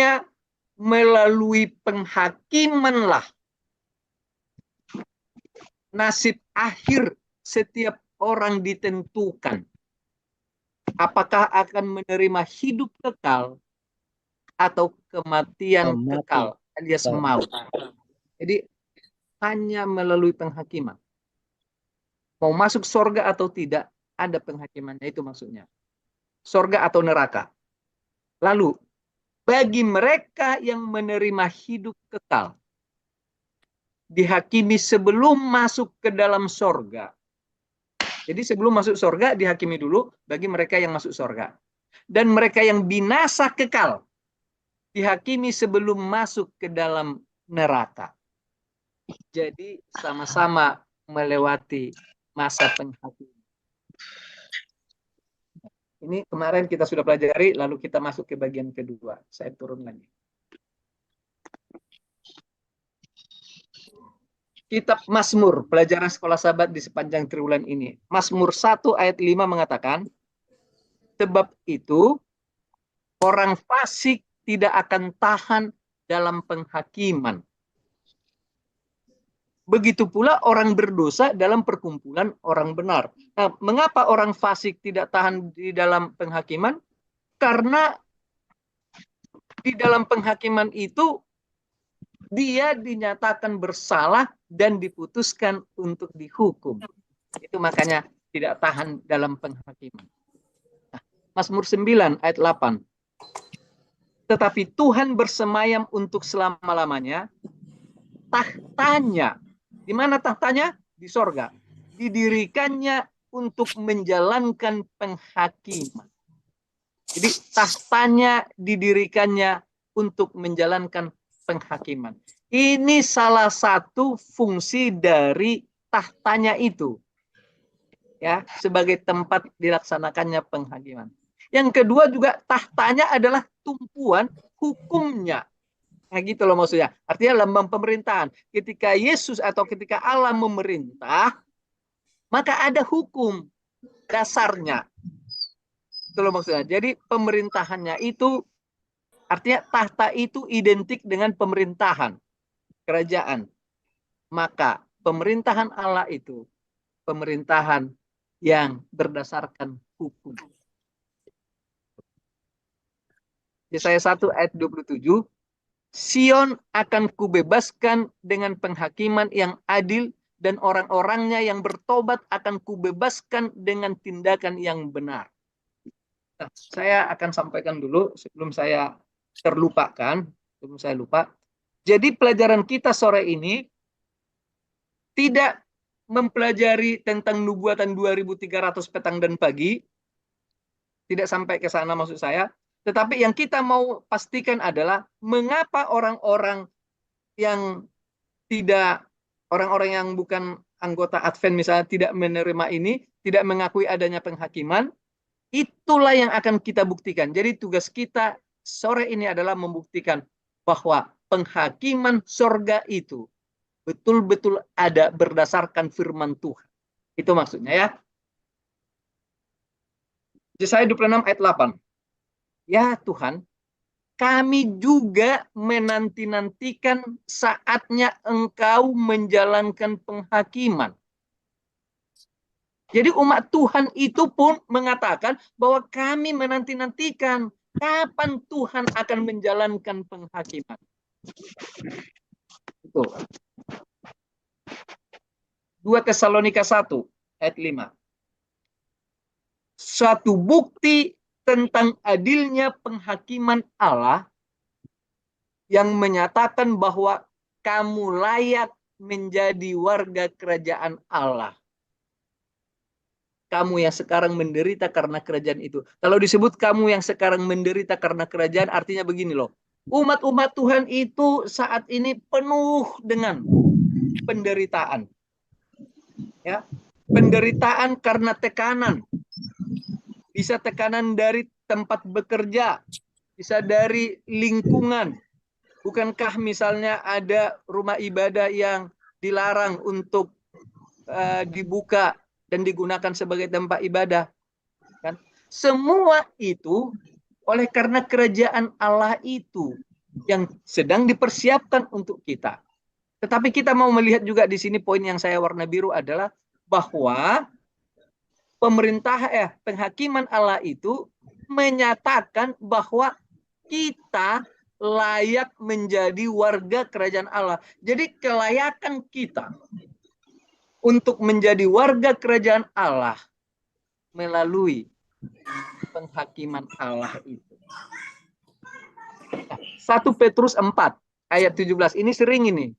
hanya melalui penghakimanlah nasib akhir setiap orang ditentukan. Apakah akan menerima hidup kekal atau kematian kekal alias maut. Jadi hanya melalui penghakiman. Mau masuk surga atau tidak, ada penghakimannya, itu maksudnya. Surga atau neraka. Lalu, bagi mereka yang menerima hidup kekal, dihakimi sebelum masuk ke dalam surga. Jadi sebelum masuk surga, dihakimi dulu bagi mereka yang masuk surga. Dan mereka yang binasa kekal, dihakimi sebelum masuk ke dalam neraka. Jadi sama-sama melewati masa penghakiman. Ini kemarin kita sudah pelajari, lalu kita masuk ke bagian kedua. Saya turun lagi. Kitab Mazmur, pelajaran sekolah sahabat di sepanjang triwulan ini. Mazmur 1 ayat 5 mengatakan, sebab itu orang fasik tidak akan tahan dalam penghakiman. Begitu pula orang berdosa dalam perkumpulan orang benar. Nah, mengapa orang fasik tidak tahan di dalam penghakiman? Karena di dalam penghakiman itu dia dinyatakan bersalah dan diputuskan untuk dihukum. Itu makanya tidak tahan dalam penghakiman. Nah, Mazmur 9 ayat 8. Tetapi Tuhan bersemayam untuk selama-lamanya. Tahtanya, di mana tahtanya? Di sorga. Didirikannya untuk menjalankan penghakiman. Jadi tahtanya didirikannya untuk menjalankan penghakiman. Ini salah satu fungsi dari tahtanya itu. Ya, sebagai tempat dilaksanakannya penghakiman. Yang kedua juga tahtanya adalah tumpuan hukumnya. Nah, gitu loh maksudnya. Artinya lambang pemerintahan. Ketika Yesus atau ketika Allah memerintah, maka ada hukum dasarnya. Itu loh maksudnya. Jadi pemerintahannya itu, artinya tahta itu identik dengan pemerintahan, kerajaan. Maka pemerintahan Allah itu pemerintahan yang berdasarkan hukum. Yesaya 1 ayat 27, Sion akan kubebaskan dengan penghakiman yang adil dan orang-orangnya yang bertobat akan kubebaskan dengan tindakan yang benar. Nah, saya akan sampaikan dulu sebelum saya terlupakan, sebelum saya lupa. Jadi pelajaran kita sore ini tidak mempelajari tentang nubuatan 2300 petang dan pagi. Tidak sampai ke sana maksud saya. Tetapi yang kita mau pastikan adalah mengapa orang-orang yang tidak, orang-orang yang bukan anggota Advent misalnya tidak menerima ini, tidak mengakui adanya penghakiman, itulah yang akan kita buktikan. Jadi tugas kita sore ini adalah membuktikan bahwa penghakiman surga itu betul-betul ada berdasarkan firman Tuhan. Itu maksudnya ya. Yesaya 26 ayat 8. Ya Tuhan, kami juga menanti-nantikan saatnya Engkau menjalankan penghakiman. Jadi umat Tuhan itu pun mengatakan bahwa kami menanti-nantikan kapan Tuhan akan menjalankan penghakiman. Itu. 2 Tesalonika 1 ayat 5. Suatu bukti tentang adilnya penghakiman Allah yang menyatakan bahwa kamu layak menjadi warga kerajaan Allah. Kamu yang sekarang menderita karena kerajaan itu. Kalau disebut kamu yang sekarang menderita karena kerajaan, artinya begini loh. Umat-umat Tuhan itu saat ini penuh dengan penderitaan. Ya, penderitaan karena tekanan. Bisa tekanan dari tempat bekerja, bisa dari lingkungan. Bukankah misalnya ada rumah ibadah yang dilarang untuk dibuka dan digunakan sebagai tempat ibadah? Kan? Semua itu oleh karena kerajaan Allah itu yang sedang dipersiapkan untuk kita. Tetapi kita mau melihat juga di sini poin yang saya warna biru adalah bahwa penghakiman Allah itu menyatakan bahwa kita layak menjadi warga kerajaan Allah. Jadi kelayakan kita untuk menjadi warga kerajaan Allah melalui penghakiman Allah itu. 1 Petrus 4 ayat 17 ini sering ini.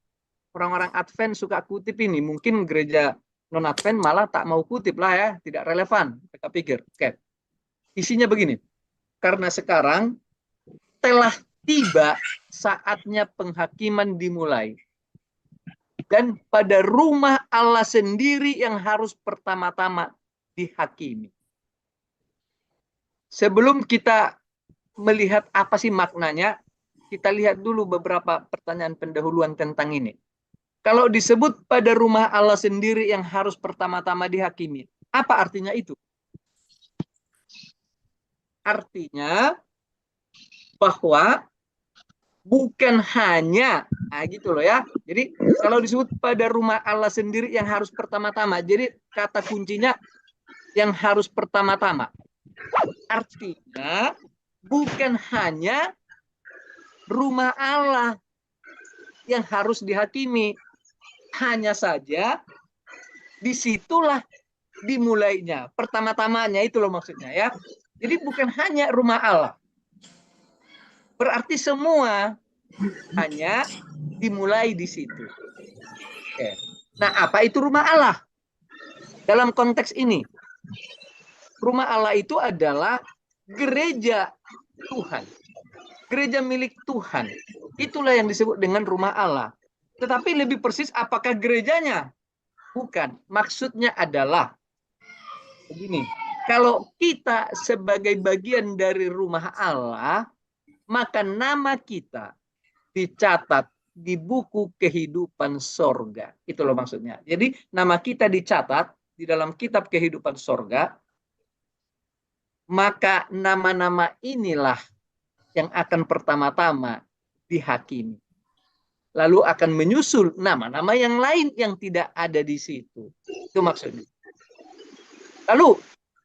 Orang-orang Advent suka kutip ini. Mungkin gereja non-Advent malah tak mau kutip lah ya. Tidak relevan. Mereka pikir. Oke. Isinya begini. Karena sekarang telah tiba saatnya penghakiman dimulai. Dan pada rumah Allah sendiri yang harus pertama-tama dihakimi. Sebelum kita melihat apa sih maknanya, kita lihat dulu beberapa pertanyaan pendahuluan tentang ini. Kalau disebut pada rumah Allah sendiri yang harus pertama-tama dihakimi, apa artinya itu? Artinya bahwa bukan hanya, gitu loh ya. Jadi kalau disebut pada rumah Allah sendiri yang harus pertama-tama, jadi kata kuncinya yang harus pertama-tama. Artinya bukan hanya rumah Allah yang harus dihakimi, hanya saja disitulah dimulainya, pertama-tamanya itu loh maksudnya ya. Jadi bukan hanya rumah Allah, berarti semua hanya dimulai di situ. Oke. Nah, apa itu rumah Allah? Dalam konteks ini, rumah Allah itu adalah gereja Tuhan. Gereja milik Tuhan. Itulah yang disebut dengan rumah Allah. Tetapi lebih persis apakah gerejanya? Bukan. Maksudnya adalah begini. Kalau kita sebagai bagian dari rumah Allah, maka nama kita dicatat di buku kehidupan sorga. Itu loh maksudnya. Jadi nama kita dicatat di dalam kitab kehidupan sorga, maka nama-nama inilah yang akan pertama-tama dihakimi. Lalu akan menyusul nama-nama yang lain yang tidak ada di situ. Itu maksudnya. Lalu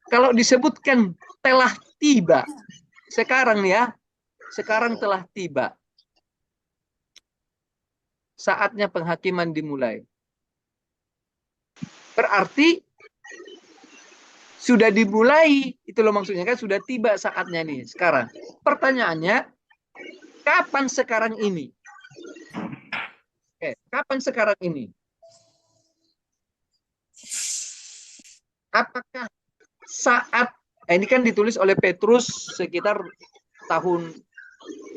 kalau disebutkan telah tiba, sekarang ya, sekarang telah tiba. Saatnya penghakiman dimulai. Berarti sudah dimulai, itu loh maksudnya kan, sudah tiba saatnya nih sekarang. Pertanyaannya, kapan sekarang ini? Kapan sekarang ini? Apakah saat, ini kan ditulis oleh Petrus sekitar tahun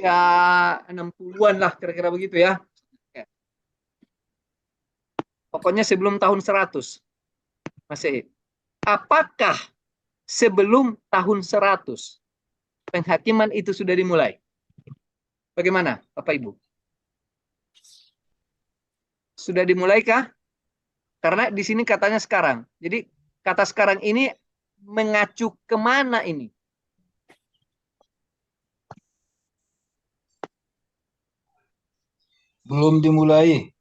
ya 60-an lah kira-kira begitu ya. Pokoknya sebelum tahun 100 Masehi. Apakah sebelum tahun 100 penghakiman itu sudah dimulai? Bagaimana Bapak Ibu? Sudah dimulaikah? Karena di sini katanya sekarang. Jadi kata sekarang ini mengacu kemana ini? Belum dimulai.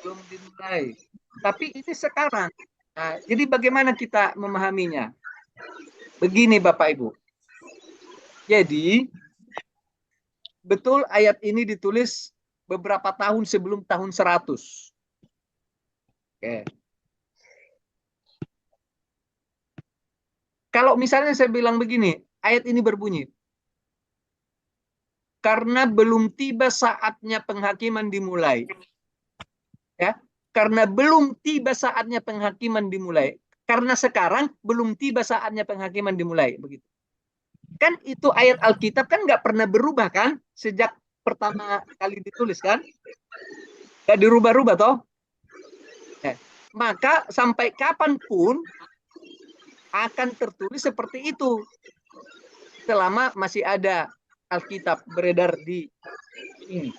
Belum dimulai. Tapi ini sekarang. Nah, jadi bagaimana kita memahaminya? Begini Bapak Ibu. Jadi betul ayat ini ditulis beberapa tahun sebelum tahun 100. Oke. Kalau misalnya saya bilang begini, ayat ini berbunyi, karena belum tiba saatnya penghakiman dimulai. Ya, karena belum tiba saatnya penghakiman dimulai. Karena sekarang belum tiba saatnya penghakiman dimulai, begitu. Kan itu ayat Alkitab kan nggak pernah berubah kan sejak pertama kali ditulis kan? Nggak dirubah-rubah toh? Ya. Maka sampai kapanpun akan tertulis seperti itu selama masih ada Alkitab beredar di ini.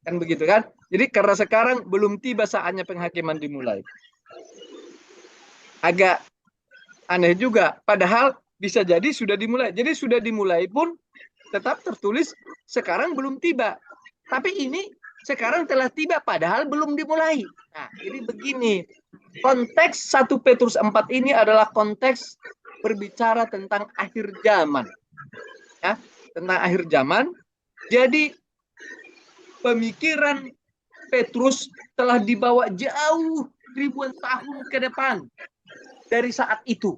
Kan begitu kan? Jadi karena sekarang belum tiba saatnya penghakiman dimulai. Agak aneh juga. Padahal bisa jadi sudah dimulai. Jadi sudah dimulai pun tetap tertulis sekarang belum tiba. Tapi ini sekarang telah tiba padahal belum dimulai. Nah, jadi begini. Konteks 1 Petrus 4 ini adalah konteks berbicara tentang akhir zaman. Ya, tentang akhir zaman. Jadi pemikiran Petrus telah dibawa jauh ribuan tahun ke depan dari saat itu.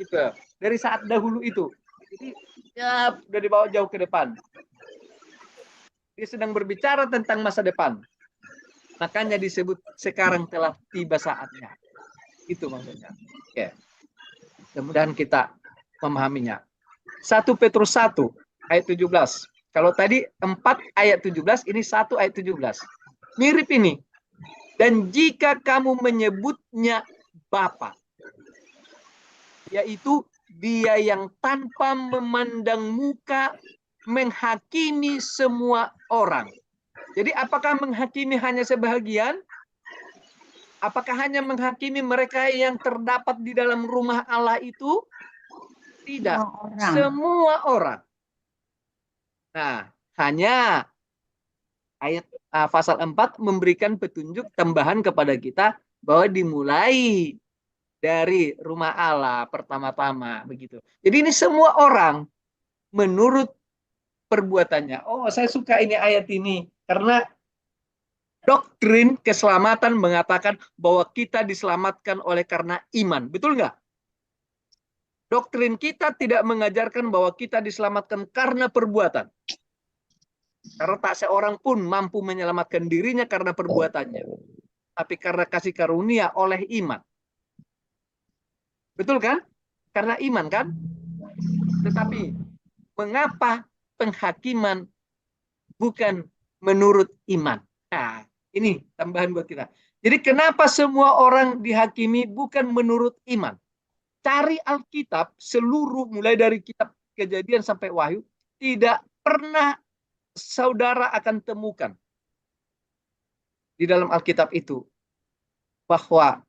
Gitu. Dari saat dahulu itu. Jadi ya sudah dibawa jauh ke depan. Dia sedang berbicara tentang masa depan. Makanya disebut sekarang telah tiba saatnya. Itu maksudnya. Oke. Mudah-mudahan kita memahaminya. 1 Petrus 1 ayat 17. Kalau tadi 4 ayat 17, ini 1 ayat 17. Mirip ini. Dan jika kamu menyebutnya Bapa, yaitu dia yang tanpa memandang muka menghakimi semua orang. Jadi apakah menghakimi hanya sebahagian? Apakah hanya menghakimi mereka yang terdapat di dalam rumah Allah itu? Tidak. Semua orang. Nah, hanya ayat pasal 4 memberikan petunjuk tambahan kepada kita bahwa dimulai dari rumah Allah pertama-tama begitu. Jadi ini semua orang menurut perbuatannya. Oh, saya suka ini ayat ini karena doktrin keselamatan mengatakan bahwa kita diselamatkan oleh karena iman. Betul nggak? Doktrin kita tidak mengajarkan bahwa kita diselamatkan karena perbuatan. Karena tak seorang pun mampu menyelamatkan dirinya karena perbuatannya. Tapi karena kasih karunia oleh iman. Betul kan? Karena iman kan? Tetapi mengapa penghakiman bukan menurut iman? Nah, ini tambahan buat kita. Jadi kenapa semua orang dihakimi bukan menurut iman? Cari Alkitab seluruh mulai dari kitab Kejadian sampai Wahyu, tidak pernah saudara akan temukan di dalam Alkitab itu bahwa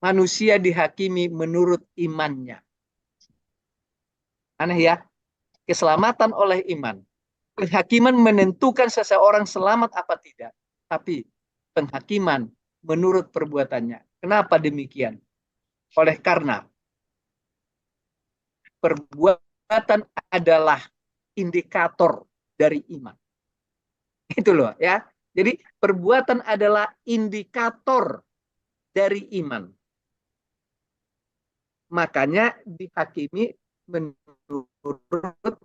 manusia dihakimi menurut imannya. Aneh ya, keselamatan oleh iman. Penghakiman menentukan seseorang selamat apa tidak, tapi penghakiman menurut perbuatannya. Kenapa demikian? Oleh karena perbuatan adalah indikator dari iman. Itu loh ya. Jadi perbuatan adalah indikator dari iman. Makanya dihakimi menurut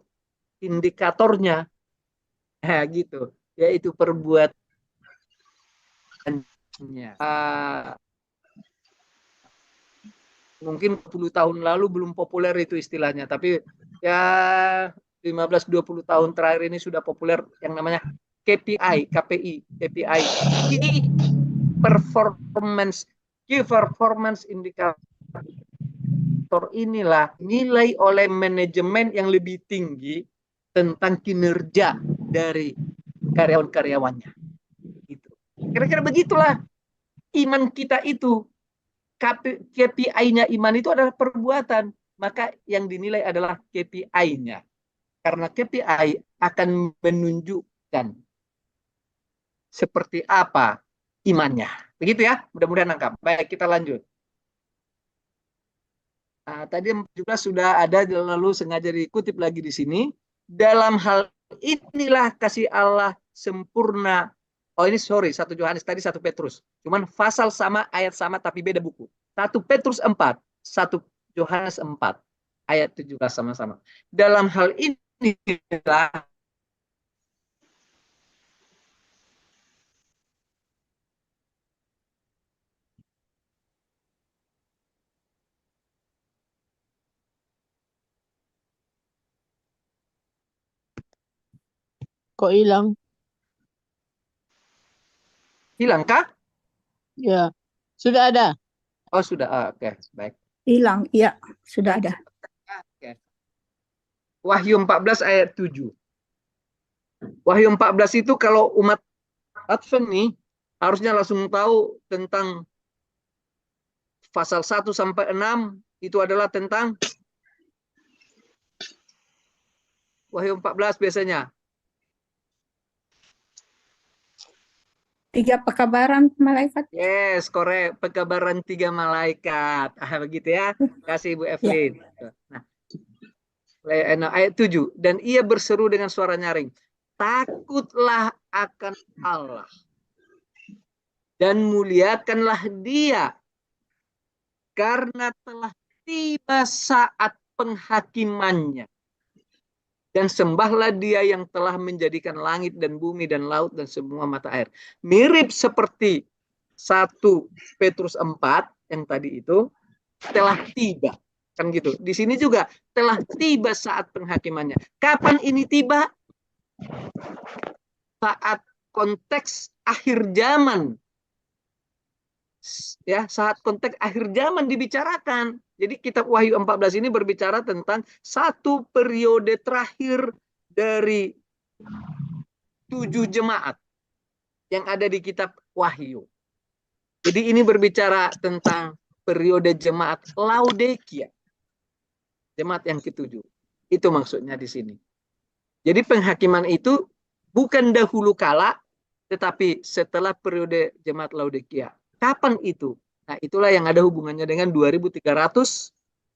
indikatornya. Nah, gitu. Yaitu perbuatannya. Mungkin 10 tahun lalu belum populer itu istilahnya, tapi ya 15-20 tahun terakhir ini sudah populer yang namanya KPI, KPI, Key Performance, Key Performance Indicator. Inilah nilai oleh manajemen yang lebih tinggi tentang kinerja dari karyawan-karyawannya. Gitu. Kira-kira begitulah iman kita itu. KPI-nya iman itu adalah perbuatan. Maka yang dinilai adalah KPI-nya. Karena KPI akan menunjukkan seperti apa imannya. Begitu ya, mudah-mudahan nangkap. Baik, kita lanjut. Tadi 17 sudah ada, lalu sengaja dikutip lagi di sini. Dalam hal inilah kasih Allah sempurna. Oh ini sorry, 1 Yohanes tadi 1 Petrus. Cuman pasal sama, ayat sama, tapi beda buku. 1 Petrus 4, 1 Yohanes 4, ayat 17 sama-sama. Dalam hal inilah Kok hilang? hilangkah? Ya, sudah ada. Oh sudah, oke, baik. Hilang, iya, sudah ada. Oke. Wahyu 14 ayat 7. Wahyu 14 itu kalau umat Advent nih harusnya langsung tahu tentang pasal 1 sampai 6 itu adalah tentang Wahyu 14 biasanya. 3 pekabaran malaikat. Yes, korek. Pekabaran 3 malaikat. Begitu ya. Kasih Ibu Ya. Evelyn. Nah, ayat 7. Dan ia berseru dengan suara nyaring. Takutlah akan Allah. Dan muliakanlah dia. Karena telah tiba saat penghakimannya. Dan sembahlah dia yang telah menjadikan langit dan bumi dan laut dan semua mata air. Mirip seperti 1 Petrus 4 yang tadi itu, telah tiba. Kan gitu. Di sini juga telah tiba saat penghakimannya. Kapan ini tiba? Saat konteks akhir zaman. Ya, saat konteks akhir zaman dibicarakan. Jadi kitab Wahyu 14 ini berbicara tentang satu periode terakhir dari 7 jemaat yang ada di kitab Wahyu. Jadi ini berbicara tentang periode jemaat Laodikia. Jemaat yang ke-7. Itu maksudnya di sini. Jadi penghakiman itu bukan dahulu kala, tetapi setelah periode jemaat Laodikia. Kapan itu? Nah, itulah yang ada hubungannya dengan 2300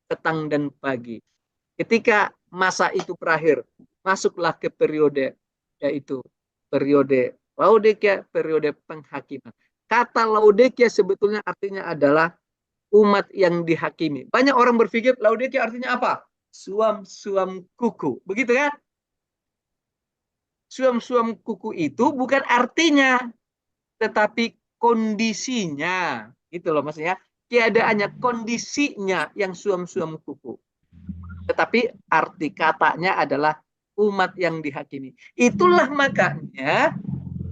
petang dan pagi. Ketika masa itu berakhir, masuklah ke periode, yaitu periode Laodikia, periode penghakiman. Kata Laodikia sebetulnya artinya adalah umat yang dihakimi. Banyak orang berpikir Laodikia artinya apa? Suam-suam kuku. Begitu kan? Suam-suam kuku itu bukan artinya, tetapi kondisinya. Gitu loh maksudnya. Keadaannya, kondisinya yang suam-suam kuku. Tetapi arti katanya adalah umat yang dihakimi. Itulah makanya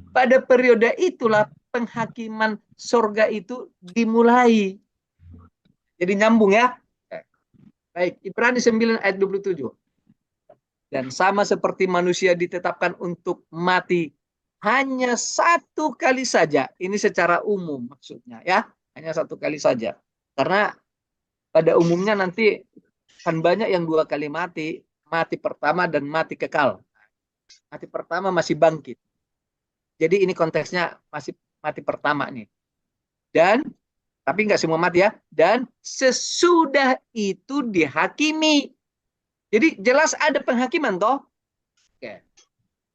pada periode itulah penghakiman sorga itu dimulai. Jadi nyambung ya. Baik, Ibrani 9 ayat 27. Dan sama seperti manusia ditetapkan untuk mati hanya 1 kali saja. Ini secara umum maksudnya ya. Hanya 1 kali saja. Karena pada umumnya nanti kan banyak yang 2 kali mati. Mati pertama dan mati kekal. Mati pertama masih bangkit. Jadi ini konteksnya masih mati pertama nih. Dan tapi nggak semua mati ya. Dan sesudah itu dihakimi. Jadi jelas ada penghakiman toh. Oke.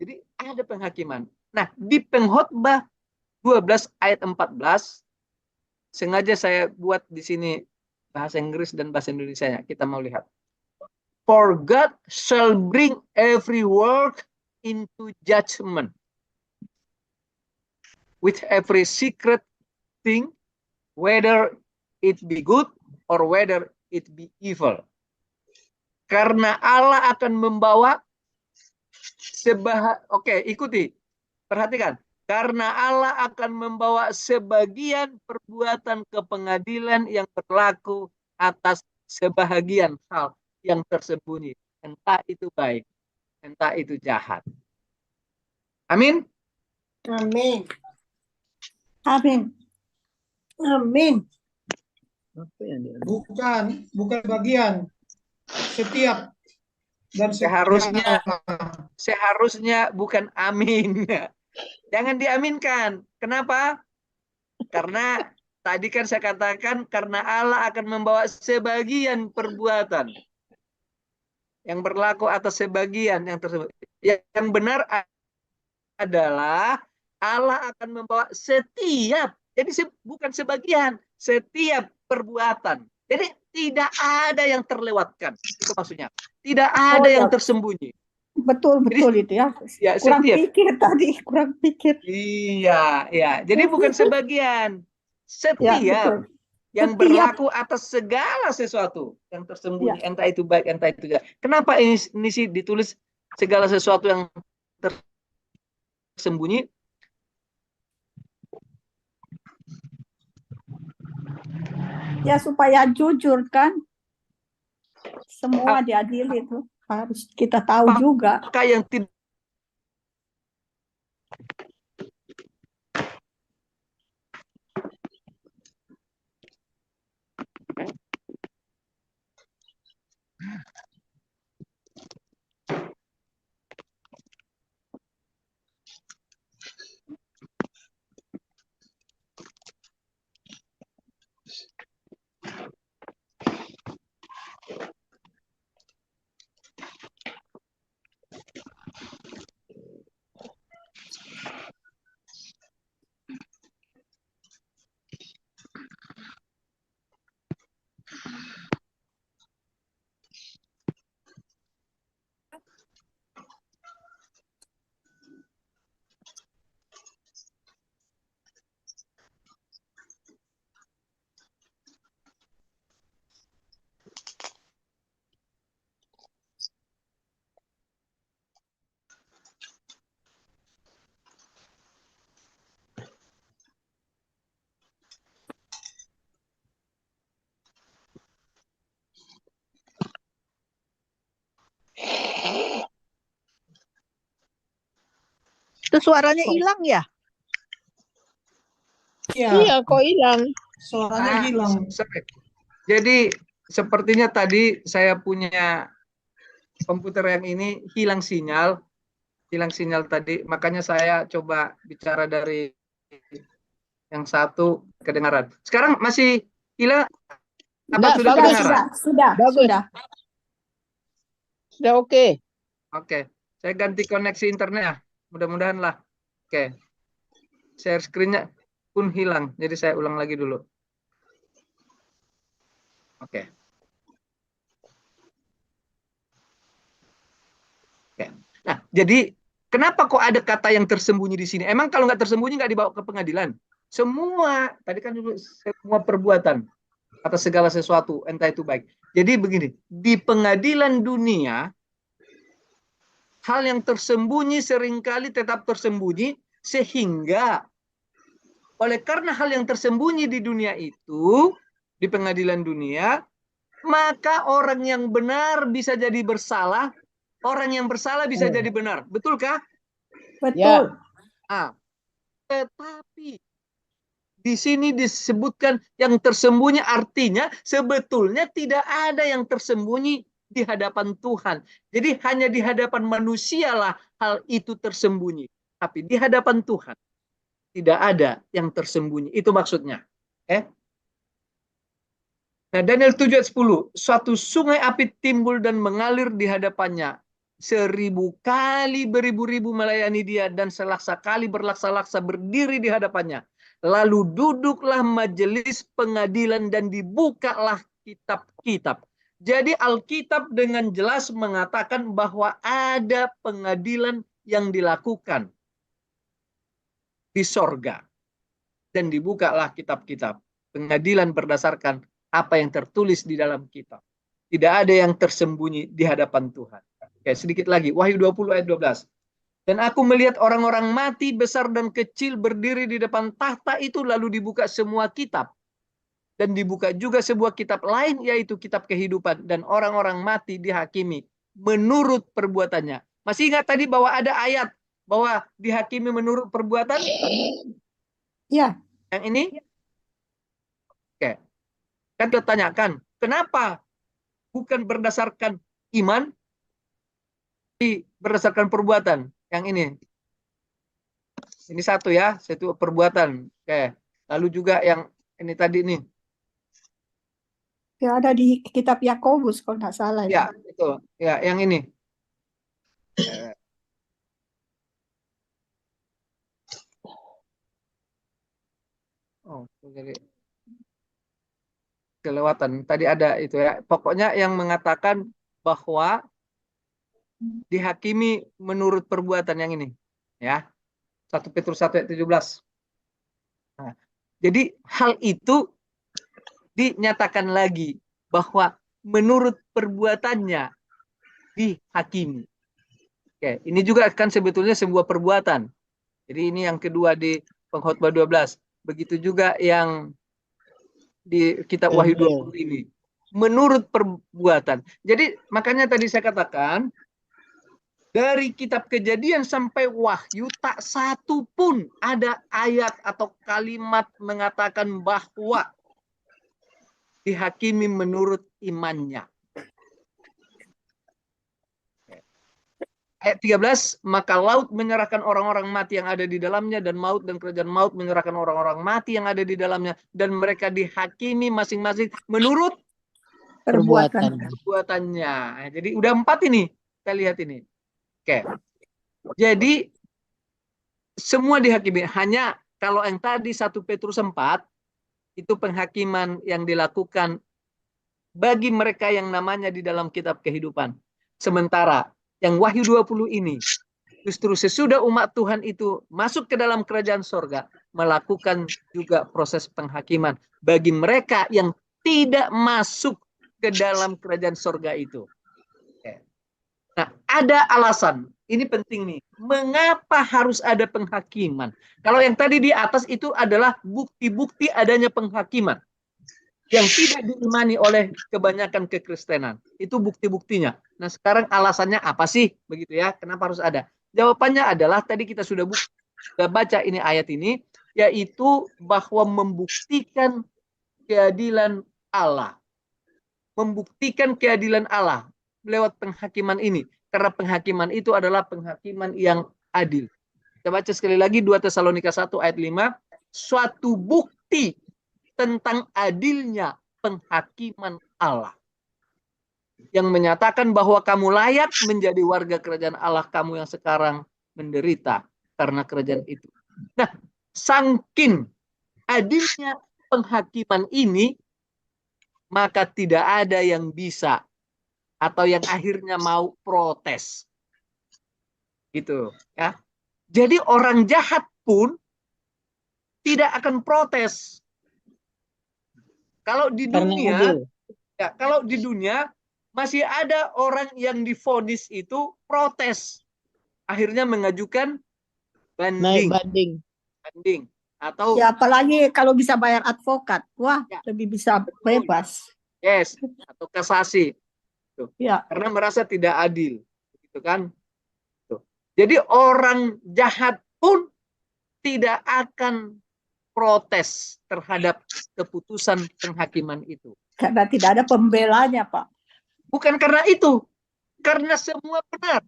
Jadi ada penghakiman. Nah, di Pengkhotbah 12 ayat 14 sengaja saya buat di sini bahasa Inggris dan bahasa Indonesia-nya. Kita mau lihat. For God shall bring every work into judgment with every secret thing, whether it be good or whether it be evil. Karena Allah akan membawa ikuti, perhatikan. Karena Allah akan membawa sebagian perbuatan ke pengadilan yang berlaku atas sebahagian hal yang tersembunyi. Entah itu baik, entah itu jahat. Amin. Amin. Amin. Amin. Bukan bagian. Setiap dan seharusnya bukan amin. Jangan diaminkan. Kenapa? Karena tadi kan saya katakan karena Allah akan membawa sebagian perbuatan yang berlaku atas sebagian yang tersebut. Yang benar adalah Allah akan membawa setiap, jadi bukan sebagian, setiap perbuatan. Jadi tidak ada yang terlewatkan. Itu maksudnya. Tidak ada yang tersembunyi. Betul Jadi, itu ya. Ya, kurang setiap. pikir tadi, kurang pikir. Iya, ya. Jadi bukan sebagian. Setiap Ya, yang berlaku atas segala sesuatu yang tersembunyi, entah itu baik, entah itu jahat. Kenapa ini sih ditulis segala sesuatu yang tersembunyi? Ya supaya jujur kan. Semua diadili itu harus kita tahu juga. Apakah yang tidak suaranya hilang ya? Iya, Iya, kok hilang? suaranya Ah, hilang. sorry. Jadi sepertinya tadi saya punya komputer yang ini hilang sinyal tadi, makanya saya coba bicara dari yang satu kedengaran. Sekarang masih hilang apa Nggak, sudah bagus. kedengaran? Bagus. Sudah. Sudah oke. Oke, saya ganti koneksi internet ya. Mudah-mudahan lah. Oke, share screen-nya pun hilang, jadi saya ulang lagi dulu. Oke. Oke. Nah, jadi kenapa kok ada kata yang tersembunyi di sini? Emang kalau nggak tersembunyi nggak dibawa ke pengadilan? Semua, tadi kan dulu semua perbuatan atas segala sesuatu, entah itu baik. Jadi begini, di pengadilan dunia, hal yang tersembunyi seringkali tetap tersembunyi, sehingga oleh karena hal yang tersembunyi di dunia itu, di pengadilan dunia, maka orang yang benar bisa jadi bersalah, orang yang bersalah bisa jadi benar. Betulkah? Betul. Ah, tetapi di sini disebutkan yang tersembunyi, artinya sebetulnya tidak ada yang tersembunyi di hadapan Tuhan. Jadi hanya di hadapan manusialah hal itu tersembunyi. Tapi di hadapan Tuhan tidak ada yang tersembunyi. Itu maksudnya. Nah, Daniel 7 ayat 10. Suatu sungai api timbul dan mengalir di hadapannya. 1000 kali beribu-ribu melayani dia, dan selaksa kali berlaksa-laksa berdiri di hadapannya. Lalu duduklah majelis pengadilan dan dibukalah kitab-kitab. Jadi Alkitab dengan jelas mengatakan bahwa ada pengadilan yang dilakukan di sorga. Dan dibukalah kitab-kitab. Pengadilan berdasarkan apa yang tertulis di dalam kitab. Tidak ada yang tersembunyi di hadapan Tuhan. Oke, sedikit lagi. Wahyu 20 ayat 12. Dan aku melihat orang-orang mati besar dan kecil berdiri di depan tahta itu, lalu dibuka semua kitab. Dan dibuka juga sebuah kitab lain, yaitu kitab kehidupan. Dan orang-orang mati dihakimi menurut perbuatannya. Masih ingat tadi bahwa ada ayat bahwa dihakimi menurut perbuatan? Ya. Yang ini? Oke. Kan kita tanyakan, kenapa bukan berdasarkan iman, tapi berdasarkan perbuatan? Yang ini. Ini satu ya, satu perbuatan. Oke. Lalu juga yang ini tadi nih. Ya, ada di kitab Yakobus kalau nggak salah. Ya, itu. Ya, yang ini. Oh, jadi kelewatan. Tadi ada itu ya. Pokoknya yang mengatakan bahwa dihakimi menurut perbuatan yang ini. Ya. 1 Petrus 1 ayat 17. Nah, jadi hal itu dinyatakan lagi bahwa menurut perbuatannya dihakimi. Oke, ini juga kan sebetulnya sebuah perbuatan. Jadi ini yang kedua di Pengkhotbah 12. Begitu juga yang di kitab Wahyu 20 ini. Menurut perbuatan. Jadi makanya tadi saya katakan, dari kitab Kejadian sampai Wahyu tak satu pun ada ayat atau kalimat mengatakan bahwa dihakimi menurut imannya. Ayat 13, maka laut menyerahkan orang-orang mati yang ada di dalamnya, dan maut dan kerajaan maut menyerahkan orang-orang mati yang ada di dalamnya, dan mereka dihakimi masing-masing menurut perbuatannya. Jadi udah 4 ini, kita lihat ini. Oke. Jadi semua dihakimi. Hanya kalau yang tadi 1 Petrus 4 itu penghakiman yang dilakukan bagi mereka yang namanya di dalam kitab kehidupan. Sementara yang Wahyu 20 ini justru sesudah umat Tuhan itu masuk ke dalam kerajaan sorga, melakukan juga proses penghakiman bagi mereka yang tidak masuk ke dalam kerajaan sorga itu. Nah, ada alasan. Ini penting nih. Mengapa harus ada penghakiman? Kalau yang tadi di atas itu adalah bukti-bukti adanya penghakiman yang tidak diimani oleh kebanyakan kekristenan. Itu bukti-buktinya. Nah, sekarang alasannya apa sih? Begitu ya. Kenapa harus ada? Jawabannya adalah tadi kita sudah baca ini ayat ini, yaitu bahwa membuktikan keadilan Allah. Membuktikan keadilan Allah lewat penghakiman ini. Karena penghakiman itu adalah penghakiman yang adil. Kita baca sekali lagi 2 Tesalonika 1 ayat 5. Suatu bukti tentang adilnya penghakiman Allah. Yang menyatakan bahwa kamu layak menjadi warga kerajaan Allah kamu yang sekarang menderita karena kerajaan itu. Nah, saking adilnya penghakiman ini, maka tidak ada yang bisa atau yang akhirnya mau protes. Gitu, ya. Jadi orang jahat pun tidak akan protes. Kalau di dunia, ya, kalau di dunia masih ada orang yang divonis itu protes. Akhirnya mengajukan Naik banding. banding. Atau Ya, apalagi kalau bisa bayar advokat. Wah, Ya. lebih bisa bebas. yes, atau kasasi. Tuh. Ya, Karena merasa tidak adil. Gitu kan? Tuh. Jadi orang jahat pun tidak akan protes terhadap keputusan penghakiman itu. karena tidak ada pembelanya, Pak. Bukan karena itu, karena semua benar.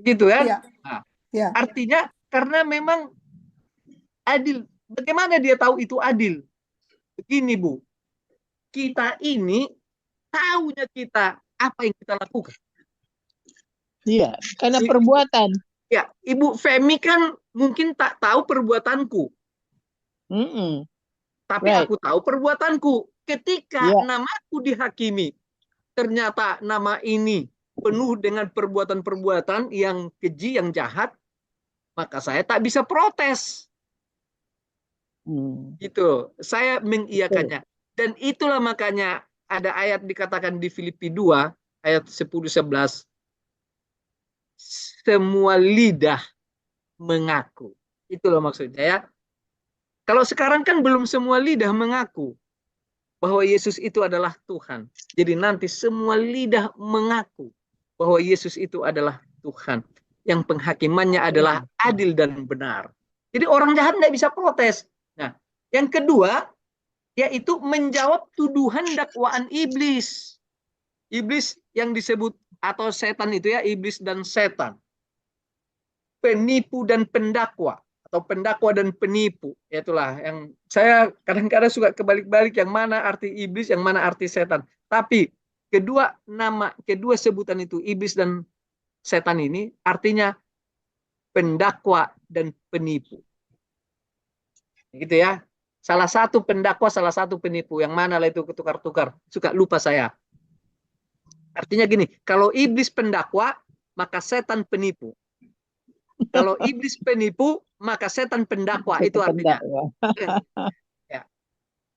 Gitu kan? Iya. Nah, Ya. artinya karena memang adil. Bagaimana dia tahu itu adil? Begini, Bu. Kita ini tahunya kita apa yang kita lakukan. Iya, karena I- perbuatan. Ya, Ibu Femi kan mungkin tak tahu perbuatanku, Mm-mm. tapi Right. aku tahu perbuatanku. Ketika Ya. namaku dihakimi, ternyata nama ini penuh dengan perbuatan-perbuatan yang keji, yang jahat, maka saya tak bisa protes. Hmm. Gitu. Saya mengiyakannya. Dan itulah makanya ada ayat dikatakan di Filipi 2 ayat 10-11. Semua lidah mengaku. Itulah maksudnya ya. Kalau sekarang kan belum semua lidah mengaku bahwa Yesus itu adalah Tuhan. Jadi nanti semua lidah mengaku bahwa Yesus itu adalah Tuhan. Yang penghakimannya adalah adil dan benar. Jadi orang jahat tidak bisa protes. Nah, yang kedua, yaitu menjawab tuduhan dakwaan iblis. Iblis yang disebut atau setan itu ya, iblis dan setan. Penipu dan pendakwa atau pendakwa dan penipu. Itulah yang saya kadang-kadang suka kebalik-balik yang mana arti iblis, yang mana arti setan. Tapi kedua sebutan itu iblis dan setan ini artinya pendakwa dan penipu. Gitu ya. Salah satu pendakwa, salah satu penipu. Yang mana lah itu ketukar-tukar. Suka lupa saya. Artinya gini, kalau iblis pendakwa, maka setan penipu. Kalau iblis penipu, maka setan pendakwa. Itu artinya. Ya.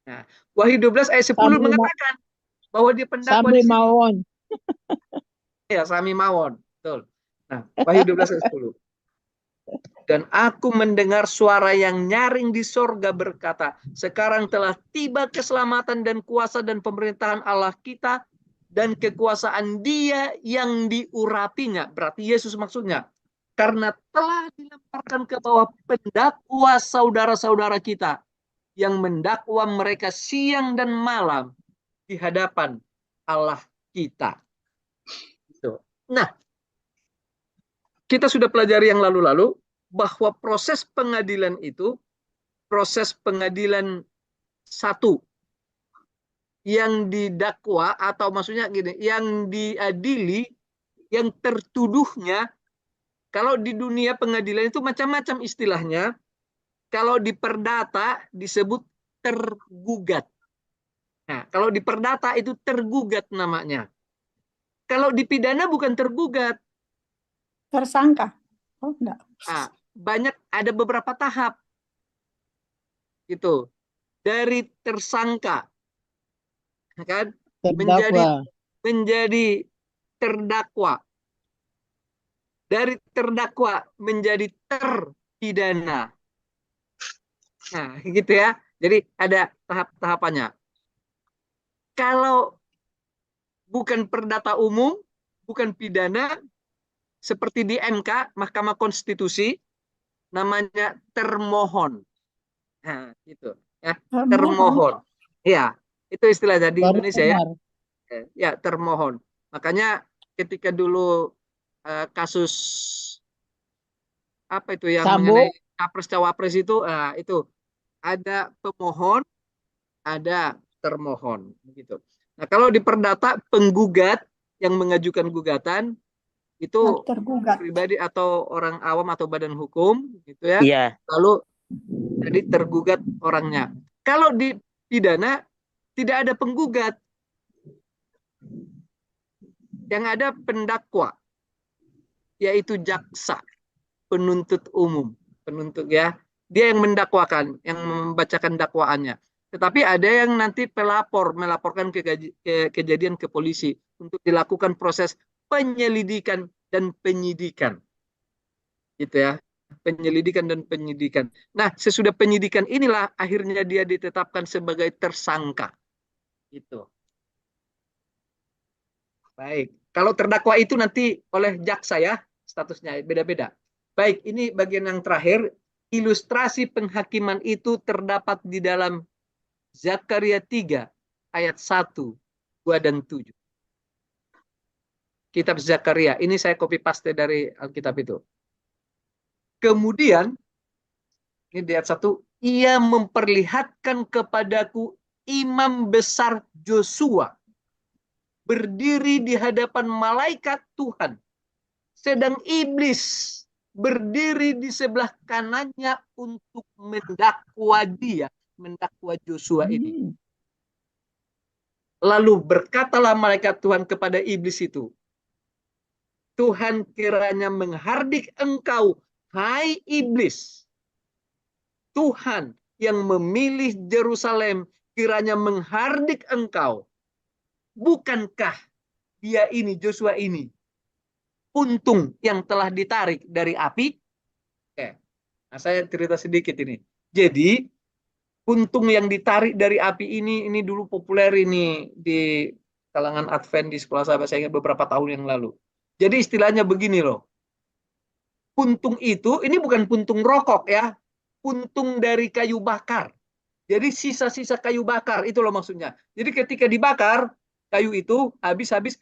Nah, Wahyu 12 ayat 10 Sambil mengatakan bahwa dia pendakwa Sambil di sini. mawon. Ya, Sami Mawon. Betul. Nah, Wahyu 12 ayat 10. Dan aku mendengar suara yang nyaring di sorga berkata, sekarang telah tiba keselamatan dan kuasa dan pemerintahan Allah kita dan kekuasaan Dia yang diurapinya. Berarti Yesus maksudnya. Karena telah dilemparkan ke bawah pendakwa saudara-saudara kita yang mendakwa mereka siang dan malam di hadapan Allah kita. Nah, kita sudah pelajari yang lalu-lalu bahwa proses pengadilan itu, proses pengadilan satu yang didakwa atau maksudnya gini, yang diadili, yang tertuduhnya, kalau di dunia pengadilan itu macam-macam istilahnya. Kalau di perdata disebut tergugat. Nah, kalau di perdata itu tergugat namanya. Kalau di pidana bukan tergugat. Tersangka. Oh, enggak. Nah, banyak ada beberapa tahap. Gitu. Dari tersangka kan menjadi terdakwa. Dari terdakwa menjadi terpidana. Nah, gitu ya. Jadi ada tahap-tahapannya. Kalau bukan perdata umum, bukan pidana, seperti di MK, Mahkamah Konstitusi, namanya termohon. Nah, gitu. Ya, Termohon. termohon. Ya, itu istilahnya di Baru Indonesia ya. dengar. Ya, termohon. Makanya ketika dulu kasus apa itu yang Sambo. mengenai capres cawapres itu ada pemohon, ada termohon gitu. Nah, kalau di perdata penggugat yang mengajukan gugatan itu Tergugat. pribadi atau orang awam atau badan hukum gitu ya. Iya. Lalu jadi tergugat orangnya. Kalau di pidana tidak ada penggugat. Yang ada pendakwa yaitu jaksa, penuntut umum, penuntut ya. Dia yang mendakwakan, yang membacakan dakwaannya. Tetapi ada yang nanti pelapor melaporkan kejadian ke polisi untuk dilakukan proses penyelidikan dan penyidikan. Gitu ya. Penyelidikan dan penyidikan. Nah, sesudah penyidikan inilah akhirnya dia ditetapkan sebagai tersangka. Gitu. Baik. Kalau terdakwa itu nanti oleh jaksa ya, statusnya beda-beda. Baik, ini bagian yang terakhir. Ilustrasi penghakiman itu terdapat di dalam Zakaria 3 ayat 1, 2 dan 7. Kitab Zakaria. Ini saya copy paste dari Alkitab itu. Kemudian ini di ayat 1, ia memperlihatkan kepadaku imam besar Joshua berdiri di hadapan malaikat Tuhan. Sedang iblis berdiri di sebelah kanannya untuk mendakwa dia, mendakwa Joshua ini. Lalu berkatalah malaikat Tuhan kepada iblis itu, Tuhan kiranya menghardik engkau, hai iblis. Tuhan yang memilih Yerusalem kiranya menghardik engkau. Bukankah dia ini, Joshua ini, puntung yang telah ditarik dari api? Oke. Nah, saya cerita sedikit ini. Jadi, puntung yang ditarik dari api ini dulu populer ini di kalangan Advent di sekolah saya ingat beberapa tahun yang lalu. Jadi istilahnya begini loh. Puntung itu, ini bukan puntung rokok ya. Puntung dari kayu bakar. Jadi sisa-sisa kayu bakar, itu loh maksudnya. Jadi ketika dibakar, kayu itu habis-habis,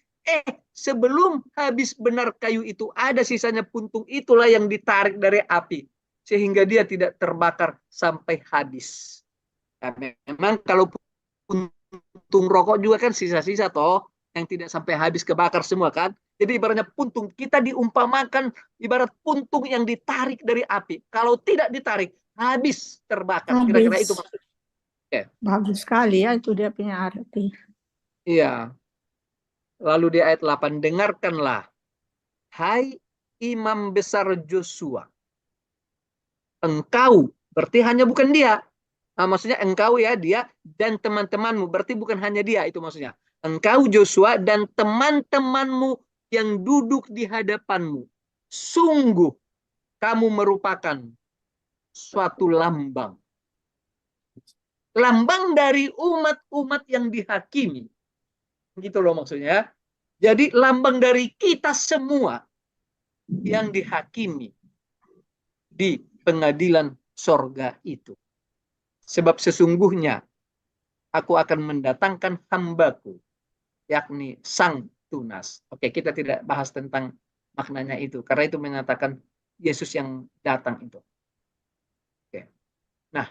sebelum habis benar kayu itu, ada sisanya puntung itulah yang ditarik dari api. Sehingga dia tidak terbakar sampai habis. Nah, memang kalau puntung rokok juga kan sisa-sisa toh, yang tidak sampai habis kebakar semua kan. Jadi ibaratnya puntung, kita diumpamakan ibarat puntung yang ditarik dari api. Kalau tidak ditarik, habis terbakar. Kira-kira itu maksudnya. Bagus sekali ya itu dia punya arti. Iya. Lalu di ayat 8, dengarkanlah, hai imam besar Joshua. Engkau, berarti hanya bukan dia. Nah, maksudnya engkau ya, dia dan teman-temanmu. Berarti bukan hanya dia, itu maksudnya. Engkau Joshua dan teman-temanmu yang duduk di hadapanmu. Sungguh kamu merupakan suatu lambang. Lambang dari umat-umat yang dihakimi. Gitu loh maksudnya. Jadi lambang dari kita semua yang dihakimi di pengadilan sorga itu. Sebab sesungguhnya aku akan mendatangkan hambaku, yakni sang tunas. Oke, kita tidak bahas tentang maknanya itu, karena itu menyatakan Yesus yang datang itu. Oke. Nah,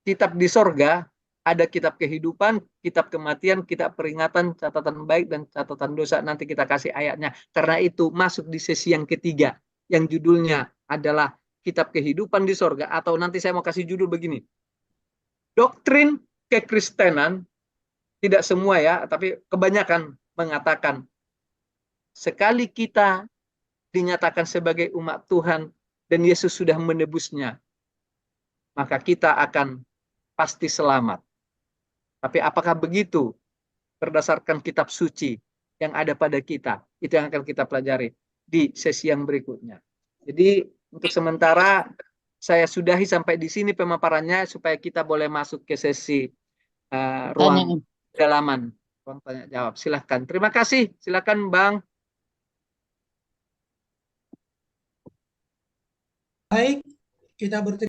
kitab di sorga, ada kitab kehidupan, kitab kematian, kitab peringatan, catatan baik, dan catatan dosa. Nanti kita kasih ayatnya. Karena itu masuk di sesi yang ketiga, yang judulnya adalah kitab kehidupan di sorga. Atau nanti saya mau kasih judul begini. Doktrin kekristenan, tidak semua ya, tapi kebanyakan mengatakan, sekali kita dinyatakan sebagai umat Tuhan, dan Yesus sudah menebusnya, maka kita akan pasti selamat. Tapi apakah begitu berdasarkan kitab suci yang ada pada kita? Itu yang akan kita pelajari di sesi yang berikutnya. Jadi untuk sementara saya sudahi sampai di sini pemaparannya supaya kita boleh masuk ke sesi ruang dalaman, ruang tanya jawab. Silahkan. Terima kasih. Silahkan Bang. Baik, kita berterima